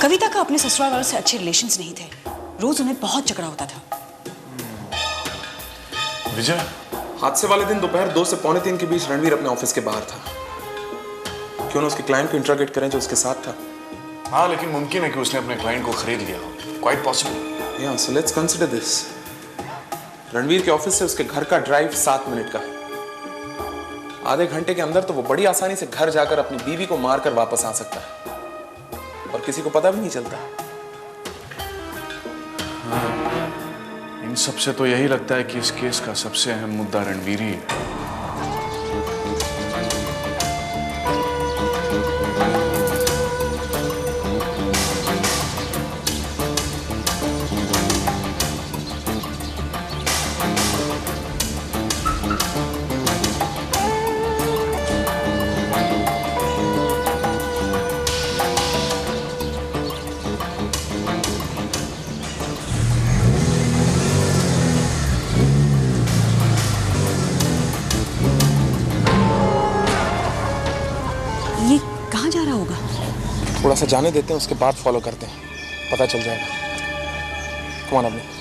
कविता का अपने ससुराल वालों से अच्छे रिलेशंस नहीं थे, रोज उन्हें बहुत झगड़ा होता था। विजय, हादसे वाले दिन दोपहर 2 से पौने 3 के बीच रणवीर अपने ऑफिस के बाहर था। क्यों ना उसके क्लाइंट को इंट्रोगेट करें जो उसके साथ था। हाँ, लेकिन मुमकिन है कि उसने अपने क्लाइंट को खरीद लिया हो। Quite possible. Yeah so let's consider this. Ranveer के ऑफिस से उसके घर का ड्राइव 7 मिनट का है। आधे घंटे के अंदर तो वो बड़ी आसानी से घर जाकर अपनी बीवी को मारकर वापस आ सकता है और किसी को पता भी नहीं चलता। इन सब से तो यही लगता है कि इस केस का सबसे अहम मुद्दा रणवीर ही है। ये कहाँ जा रहा होगा? थोड़ा सा जाने देते हैं, उसके बाद फॉलो करते हैं, पता चल जाएगा। कम ऑन अभी।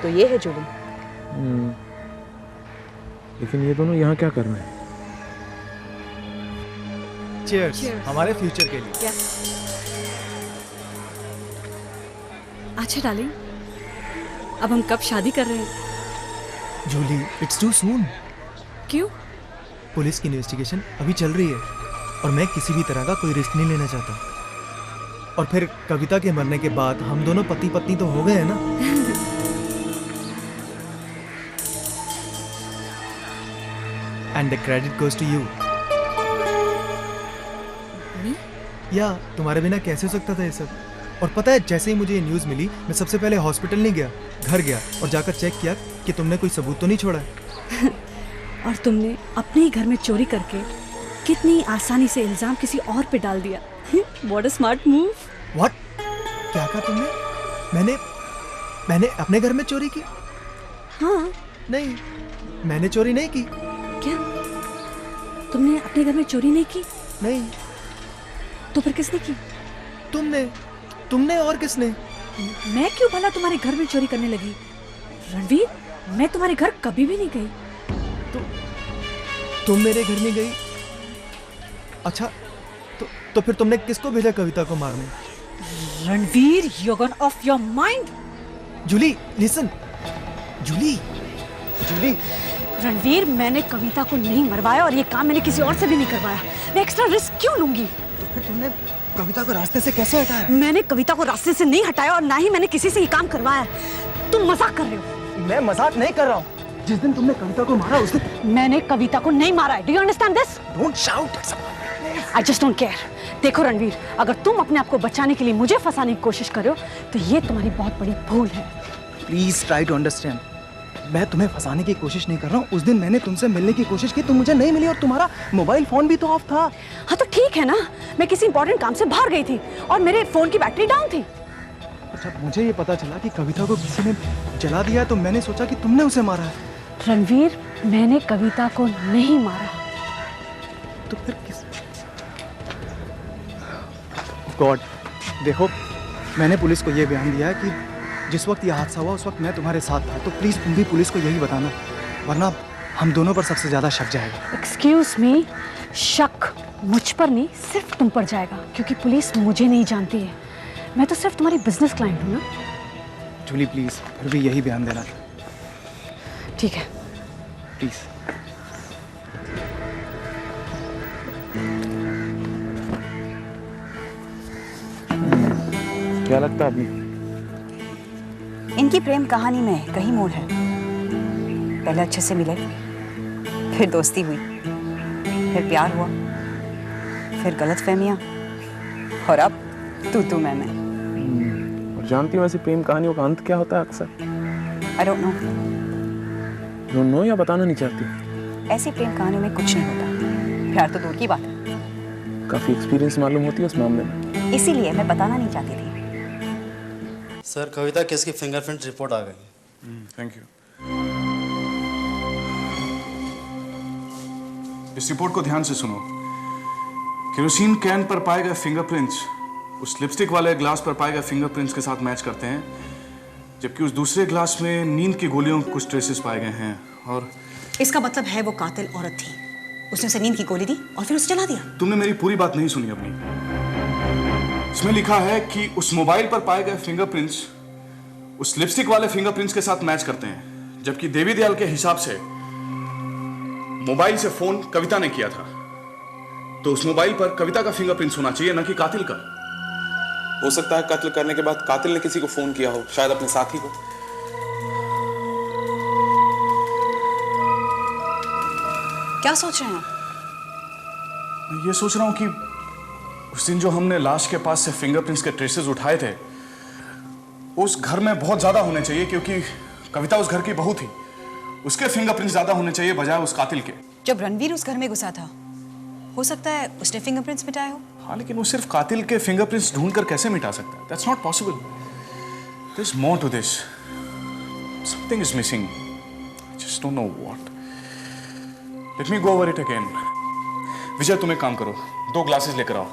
तो ये है जोड़ी। लेकिन ये दोनों यहाँ क्या कर रहे हैं? चीयर्स हमारे फ्यूचर के लिए। अच्छा डार्लिंग, अब हम कब शादी कर रहे हैं? Julie, it's too soon. क्यों? पुलिस की इन्वेस्टिगेशन अभी चल रही है और मैं किसी भी तरह का कोई रिस्क नहीं लेना चाहता। और फिर कविता के मरने के बाद हम दोनों पति पत्नी तो हो गए हैं ना। And the credit goes to you. या तुम्हारे बिना कैसे हो सकता था ये सब? और पता है, जैसे ही मुझे ये न्यूज़ मिली, मैं सबसे पहले हॉस्पिटल नहीं गया, घर गया और जाकर चेक किया कि तुमने कोई सबूत तो नहीं छोड़ा है। और तुमने अपने ही घर में चोरी करके कितनी आसानी से इल्जाम किसी और पे डाल दिया। What a smart move! What? क्या कहा तुमने? मैंने अपने घर में चोरी की? हाँ। नहीं, मैंने चोरी नहीं की। क्या? तुमने अपने घर में चोरी नहीं की? नहीं। तो फिर किसने की? तुमने और किसने? मैं क्यों भला तुम्हारे घर में चोरी करने लगी? रणवीर, मैं तुम्हारे घर कभी भी नहीं गई। तुम मेरे घर नहीं गई? अच्छा, तो फिर तुमने किसको भेजा कविता को मारने? Ranveer, you gone off your mind. Julie, listen. Julie. Ranveer, मैंने कविता को नहीं मरवाया और ये काम मैंने किसी और से भी नहीं करवाया। मैं एक्स्ट्रा रिस्क क्यों लूंगी? तो फिर तुमने कविता को रास्ते से कैसे हटाया? मैंने कविता को रास्ते से नहीं हटाया और ना ही मैंने किसी से ये काम करवाया। तुम मजाक कर रहे हो। मैं मजाक नहीं कर रहा हूँ। जिस दिन तुमने कविता को मारा उस दिन मैंने कविता को नहीं मारा है। Do you understand this? Don't shout. I just don't care. देखो रणवीर, अगर तुम अपने आप को बचाने के लिए मुझे फंसाने की कोशिश कर रहे हो तो ये तुम्हारी बहुत बड़ी भूल है। Please try to understand. मैं तुम्हें फंसाने की कोशिश नहीं कर रहा हूँ। उस दिन मैंने तुमसे मिलने की कोशिश की, तुम मुझे नहीं मिली और तुम्हारा मोबाइल फोन भी तो ऑफ था। हाँ तो ठीक है ना, मैं किसी इंपॉर्टेंट काम से बाहर गई थी और मेरे फोन की बैटरी डाउन थी। अच्छा, मुझे ये पता चला कि कविता को किसी ने जला दिया है तो मैंने सोचा कि तुमने उसे मारा है। रणवीर, मैंने कविता को नहीं मारा। तो फिर किस? गॉड, देखो, मैंने पुलिस को यह बयान दिया है कि जिस वक्त ये हादसा हुआ उस वक्त मैं तुम्हारे साथ था, तो प्लीज तुम भी पुलिस को यही बताना, वरना हम दोनों पर सबसे ज्यादा शक जाएगा। एक्सक्यूज मी, शक मुझ पर नहीं सिर्फ तुम पर जाएगा, क्योंकि पुलिस मुझे नहीं जानती है। मैं तो सिर्फ तुम्हारी बिजनेस क्लाइंट हूँ ना। जूली प्लीज, फिर भी यही बयान देना। ठीक है, प्लीज। क्या लगता है अभी? इनकी प्रेम कहानी में कहीं मोड़ है। पहले अच्छे से मिले, फिर दोस्ती हुई, फिर प्यार हुआ, फिर गलतफहमियां और अब तू मैं। और जानती हूँ ऐसी प्रेम कहानियों का अंत क्या होता है अक्सर? I don't know. या बताना नहीं चाहती? ऐसी प्रेम कहानियों में कुछ नहीं होता। प्यार तो दूर की बात है। काफी एक्सपीरियंस मालूम होती है उस मामले में। इसीलिए मैं बताना नहीं चाहती थी। सर, कविता केस की फिंगरप्रिंट रिपोर्ट आ गई। Thank you. इस रिपोर्ट को ध्यान से सुनो। केरोसिन कैन पर पाए गए फिंगरप्रिंट्स उस लिपस्टिक वाले ग्लास पर पाए गए फिंगरप्रिंट्स के साथ मैच करते हैं, जबकि उस दूसरे ग्लास में नींद की गोलियों के कुछ ट्रेसेस पाए गए हैं। और इसका मतलब है वो कातिल औरत थी। उसने उसे नींद की गोली दी और फिर उसे जला दिया। तुमने मेरी पूरी बात नहीं सुनी अपनी। इसमें लिखा है कि उस मोबाइल पर पाए गए फिंगरप्रिंट्स उस लिपस्टिक वाले फिंगरप्रिंट्स के साथ मैच करते हैं, जबकि देवी दयाल के हिसाब से मोबाइल से फोन कविता ने किया था, तो उस मोबाइल पर कविता का फिंगरप्रिंट्स होना चाहिए, न कि कातिल का। हो सकता है कत्ल करने के बाद कातिल ने किसी को फोन किया हो, शायद अपने साथी को। क्या सोच रहे हैं आप? मैं ये सोच रहा हूं कि उस दिन जो हमने लाश के पास से फिंगरप्रिंट्स के ट्रेसेस उठाए थे, उस घर में बहुत ज्यादा होने चाहिए, क्योंकि कविता उस घर की बहू थी। उसके फिंगरप्रिंट्स ज्यादा होने चाहिए बजाय उस कातिल के। जब रणवीर उस घर में घुसा था, हो सकता है उसने फिंगरप्रिंट्स मिटाए हो। हाँ, लेकिन वो सिर्फ कातिल के फिंगरप्रिंट्स ढूंढकर कैसे मिटा सकता है? That's not possible. There's more to this. Something is missing. I just don't know what. Let me go over it again. विजय, तुम एक काम करो, 2 ग्लासेस लेकर आओ।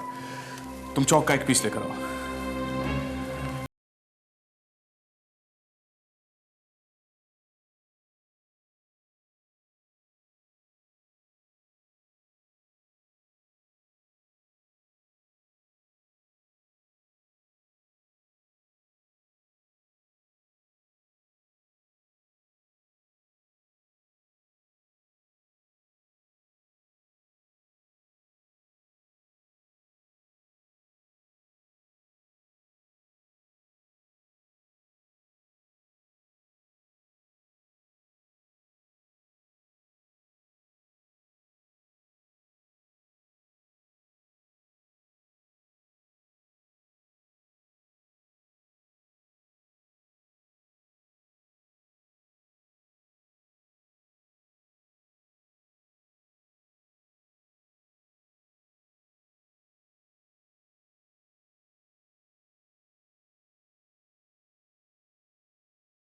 तुम चौक का एक पीस लेकर आओ।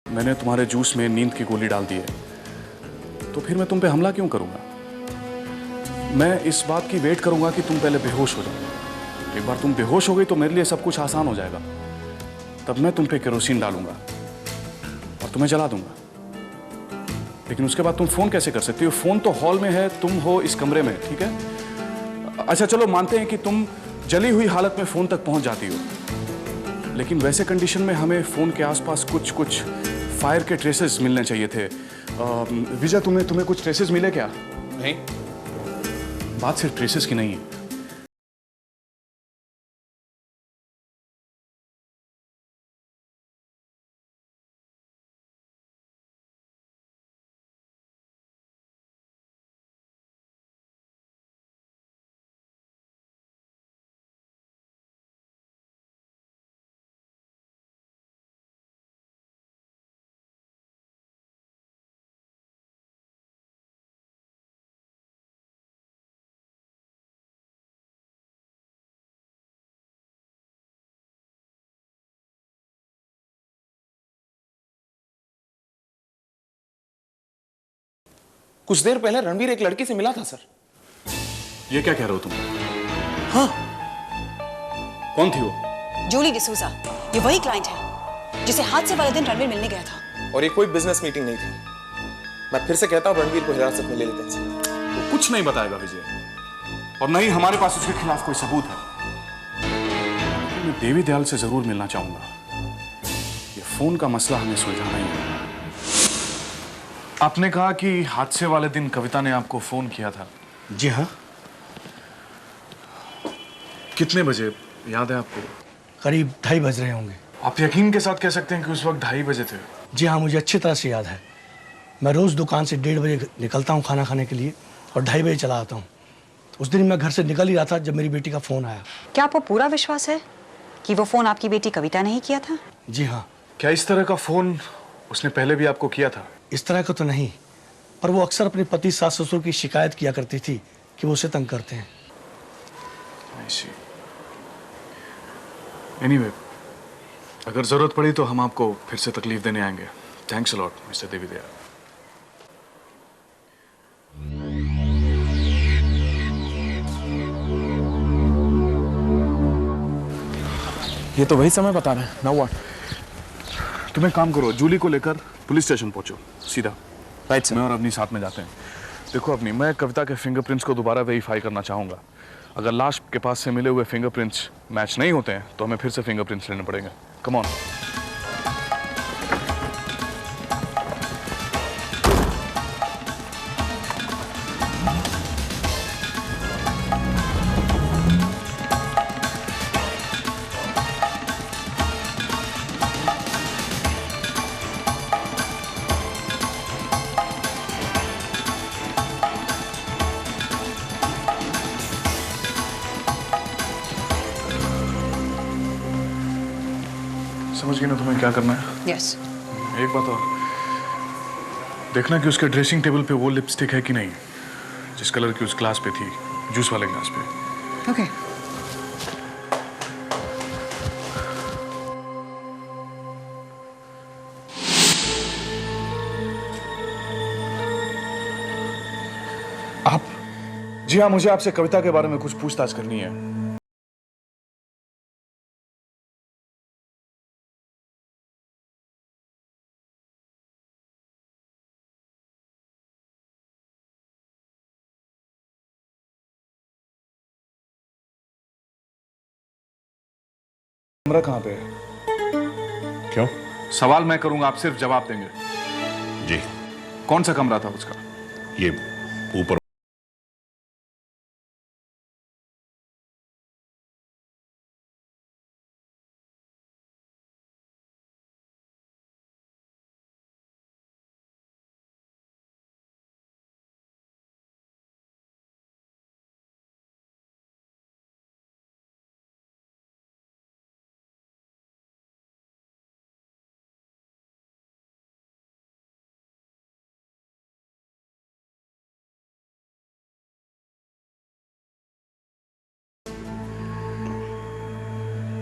मैंने तुम्हारे जूस में नींद की गोली डाल दी है, तो फिर मैं तुम पे हमला क्यों करूंगा? मैं इस बात की वेट करूंगा कि तुम पहले बेहोश हो जाओ, एक बार तुम बेहोश हो गई तो मेरे लिए सब कुछ आसान हो जाएगा। तब मैं तुम पे केरोसिन डालूंगा और तुम्हें जला दूंगा। लेकिन उसके बाद तुम फोन कैसे कर सकती हो? फोन तो हॉल में है, तुम हो इस कमरे में, ठीक है? अच्छा चलो मानते हैं कि तुम जली हुई हालत में फोन तक पहुंच जाती हो, लेकिन वैसे कंडीशन में हमें फोन के आसपास कुछ कुछ फायर के ट्रेसेस मिलने चाहिए थे। विजय, तुम्हें कुछ ट्रेसेस मिले क्या? नहीं। बात सिर्फ ट्रेसेस की नहीं है। कुछ देर पहले रणवीर एक लड़की से मिला था सर। ये क्या कह रहे हो तुम? हाँ। कौन थी वो? जूली डिसूजा, ये वही क्लाइंट है जिसे हादसे वाले दिन रणवीर मिलने गया था। और ये कोई बिजनेस मीटिंग नहीं थी। मैं फिर से कहता हूं रणवीर को हिरासत में ले लेते हैं सर। वो कुछ नहीं बताएगा विजय, और नहीं हमारे पास उसके खिलाफ कोई सबूत है। लेकिन मैं देवी दयाल से जरूर मिलना चाहूंगा। ये फोन का मसला हमें सुलझाना ही है। आपने कहा कि हादसे वाले दिन कविता ने आपको फोन किया था। जी हाँ। कितने बजे याद है आपको? करीब 2:30 बज रहे होंगे। आप यकीन के साथ कह सकते हैं कि उस वक्त 2:30 बजे थे? जी हाँ, मुझे अच्छी तरह से याद है। मैं रोज़ दुकान से 1:30 बजे निकलता हूँ खाना खाने के लिए और 2:30 बजे चला आता हूँ। उस दिन मैं घर से निकल ही रहा था जब मेरी बेटी का फ़ोन आया। क्या आपको पूरा विश्वास है कि वो फोन आपकी बेटी कविता ने ही किया था? जी हाँ। क्या इस तरह का फोन उसने पहले भी आपको किया था? इस तरह का तो नहीं, पर वो अक्सर अपने पति सास ससुर की शिकायत किया करती थी कि वो उसे तंग करते हैं। एनीवे, अगर जरूरत पड़ी तो हम आपको फिर से तकलीफ देने आएंगे। थैंक्स अ लॉट मिस्टर देवी दयाल। ये तो वही समय बता रहे हैं। Now what? तुम एक काम करो, जूली को लेकर पुलिस स्टेशन पहुंचो सीधा। Right sir. मैं और अपनी साथ में जाते हैं। देखो अपनी, मैं कविता के फिंगरप्रिंट्स को दोबारा वेरीफाई करना चाहूंगा। अगर लाश के पास से मिले हुए फिंगरप्रिंट्स मैच नहीं होते हैं तो हमें फिर से फिंगरप्रिंट्स लेने पड़ेंगे। Come on. समझ गई ना तुम्हें क्या करना है? यस। एक बात और, देखना कि उसके ड्रेसिंग टेबल पे वो लिपस्टिक है कि नहीं जिस कलर की उस ग्लास पे थी, जूस वाले ग्लास पे। ओके। आप? जी हाँ, मुझे आपसे कविता के बारे में कुछ पूछताछ करनी है। कमरा कहाँ पे है? क्यों? सवाल मैं करूंगा, आप सिर्फ जवाब देंगे। जी। कौन सा कमरा था उसका? ये ऊपर।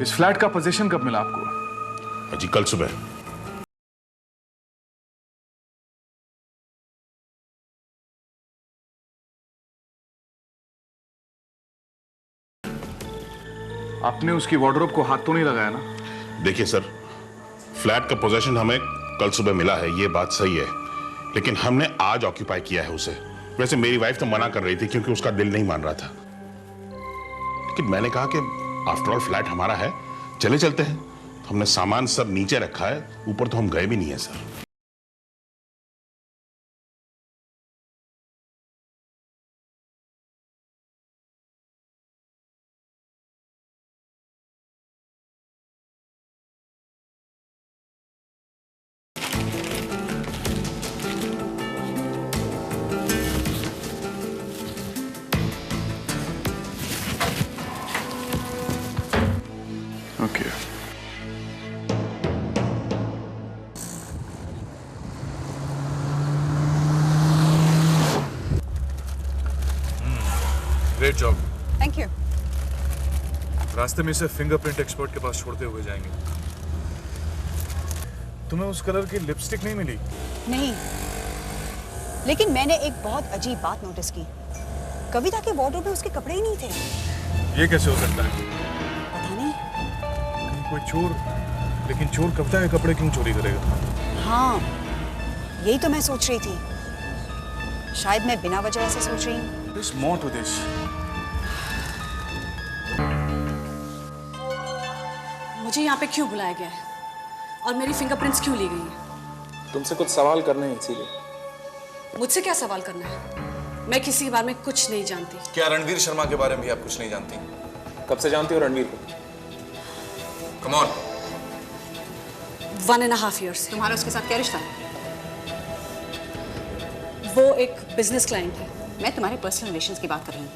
इस फ्लैट का पोजीशन कब मिला आपको? जी कल सुबह। आपने उसकी वार्डरोब को हाथ तो नहीं लगाया ना? देखिए सर, फ्लैट का पोजीशन हमें कल सुबह मिला है, ये बात सही है, लेकिन हमने आज ऑक्यूपाई किया है उसे। वैसे मेरी वाइफ तो मना कर रही थी क्योंकि उसका दिल नहीं मान रहा था, लेकिन मैंने कहा कि आफ्टर ऑल फ्लैट हमारा है, चले चलते हैं। तो हमने सामान सब नीचे रखा है, ऊपर तो हम गए भी नहीं है sir. Okay. Great job. Thank you. रास्ते में इसे फिंगरप्रिंट एक्सपर्ट के पास छोड़ते हुए जाएंगे। तुम्हें उस कलर की लिपस्टिक नहीं मिली? नहीं, लेकिन मैंने एक बहुत अजीब बात नोटिस की। कविता के वार्डरोब में उसके कपड़े ही नहीं थे। ये कैसे हो सकता है? पता नहीं। कोई चोर, लेकिन चोर कविता के कपड़े क्यों चोरी करेगा? हाँ, यही तो मैं सोच रही थी। शायद मैं बिना वजह ऐसे सोच रही हूँ। There's more to this. मुझे यहाँ पे क्यों बुलाया गया है और मेरी फिंगरप्रिंट्स क्यों ली गई हैं? तुमसे कुछ सवाल करने हैं इसीलिए। मुझसे क्या सवाल करना है? मैं किसी के बारे में कुछ नहीं जानती। क्या रणवीर शर्मा के बारे में भी आप कुछ नहीं जानती? कब से जानती हो रणवीर को? Come on. 1.5 years से। तुम्हारा उसके साथ क्या रिश्ता है? वो एक बिजनेस क्लाइंट है। मैं तुम्हारे पर्सनल रिलेशंस की बात कर रही हूँ।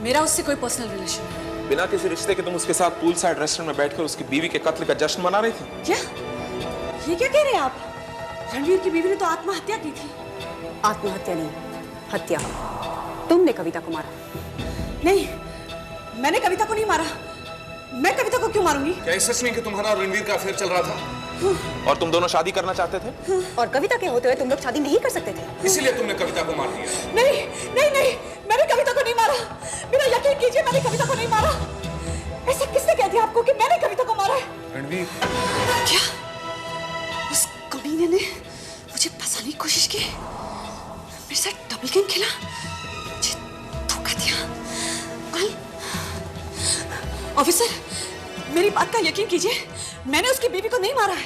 मेरा उससे कोई पर्सनल रिलेशन नहीं। बिना किसी रिश्ते के तुम उसके साथ पूल साइड रेस्टोरेंट में बैठकर उसकी बीवी के कत्ल का जश्न मना रही थी? क्या? ये क्या कह रहे हैं आप? रणवीर की बीवी ने तो आत्महत्या की थी। आत्महत्या नहीं, हत्या। तुमने कविता को मारा। नहीं, मैंने कविता को नहीं मारा। मैं कविता को क्यों मारूंगी? क्या सच नहीं कि तुम्हारा और रणवीर का अफेयर चल रहा था और तुम दोनों शादी करना चाहते थे? और कविता के होते हुए तुम लोग शादी नहीं कर सकते थे, इसीलिए तुमने कविता को मार दिया। नहीं नहीं नहीं, मैंने कविता को नहीं मारा। मेरा यकीन कीजिए, मैंने कविता को नहीं मारा। ऐसा किसने कह दिया आपको कि मैंने कविता को मारा है? रणवीर। क्या उस कमीने ने मुझे फंसाने की कोशिश की, मेरे साथ डबल गेम खेला, मुझे धोखा दिया? ऑफिसर, मेरी बात का यकीन कीजिए, मैंने उसकी बीवी को नहीं मारा है।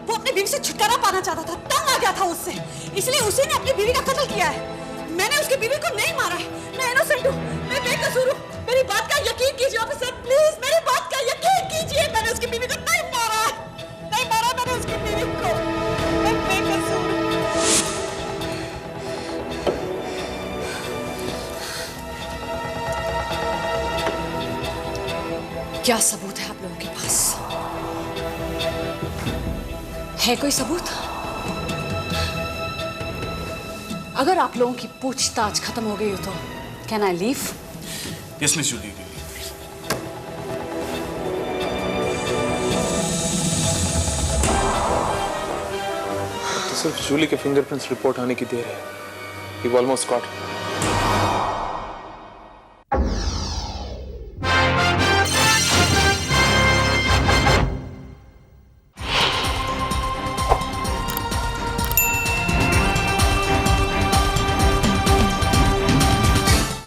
वो अपनी बीवी से छुटकारा पाना चाहता था, तंग आ गया था उससे, इसलिए उसी ने अपनी बीवी का कत्ल किया है। मैंने उसकी बीवी को नहीं मारा है। मैं इनोसेंट हूँ, मैं बेकसूर हूँ। मेरी बात का यकीन कीजिए ऑफिसर, प्लीज मेरी बात का यकीन कीजिए। मैंने उसकी बीवी को नहीं मारा है, नहीं मारा मैंने उसकी बीवी को। मैं बेकसूर हूँ। क्या सबूत है आप लोगों के पास? है कोई सबूत? अगर आप लोगों की पूछताछ खत्म हो गई हो तो can I leave? Yes miss Julie. तो सिर्फ जूली के फिंगरप्रिंट्स रिपोर्ट आने की देर है। We've almost got it.